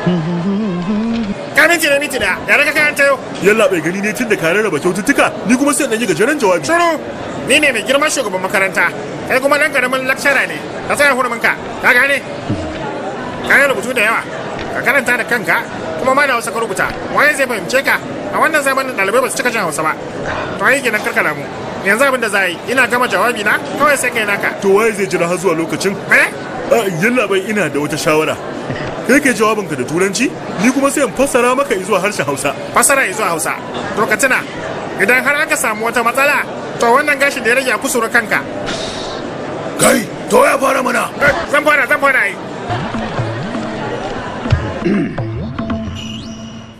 Ka minti da ya raka kayan tayo. Yalla bai gani ne tun da ka rarraba kyaututtuka, ni kuma sai dan yi gajeren jawabi. Shuru, ni ne mai girman shugaban makaranta, kai kuma dan karamin lecturer ne. Ka tsaya hurumin ka gane? Ka yi rubutu da yawa, ka karanta da kanka, kuma ma da Hausa ka rubuta. Waye zai fahimce ka? A wannan zamanin ɗalibai ba su cika jin Hausa ba. To ai kenan karkara mu. Yanzu abin da za yi, ina gama jawabi na, kawai sai kai naka. To waye zai jira har zuwa lokacin? Yalla bai ina da wata shawara. Kai ke jawabinka da turanci, ni kuma sai in fassara maka zuwa harshen Hausa. Fassara zuwa Hausa. To ka tuna, idan har aka samu wata matsala, to wannan gashin da ya rage a kusura kanka. Kai, to ya fara mana. Zan fara yi.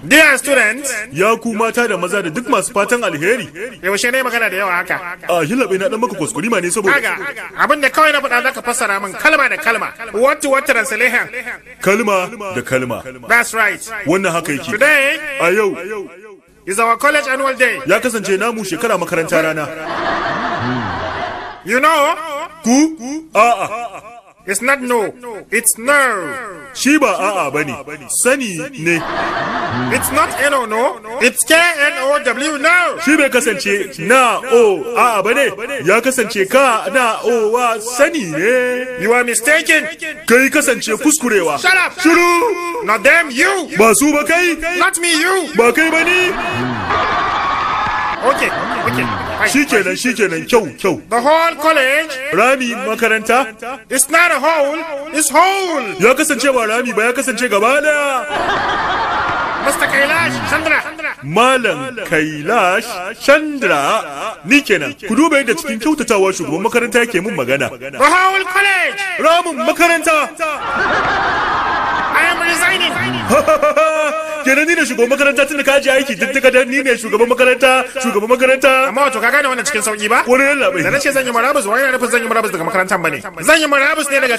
Dear students, ya ku mata da maza da duk masu fatan alheri. Yaushe ne magana da yawa haka? Yalla bai na dan maka kuskure ma ne saboda. Abin da kawai na faɗa zaka fassara min kalma da kalma. What to what translation? Kalma da kalma. That's right. Wannan haka yake. Today, a yau is our college annual day. Ya kasance namu shekara makaranta rana. You know? Ku? A'a. It's not no, it's no. Shi ba a'a bane, sani ne. It's not N-O, no, it's K-N-O-W, no. Shi bai kasance na o a'a bane, ya kasance ka na o wa sani ne. You are mistaken. Kai kasance kuskurewa. Shut up. Shiru. Not them, you. Ba su ba kai. Not me, you. Ba kai bane. Okay. Shikenan kyau. The whole college. Rami makaranta. It's not a hole, it's whole. Ya kasance ba rami ba, ya kasance gaba daya. Mr. Kailash Chandra. Malam Kailash Chandra. Ni kenan. Ku duba yadda cikin kyautatawa shugaban makaranta yake mun magana. The whole college. Ramin makaranta. I am resigning. Kenan ni ne shugaban makaranta tun da ka je aiki duk da ni ne shugaban makaranta. Amma wato ka gane wannan cikin sauki ba? Wani yalla bai. Da nace zan yi marabus, wai na nufin zan yi marabus daga makarantar bane. Zan yi marabus ne daga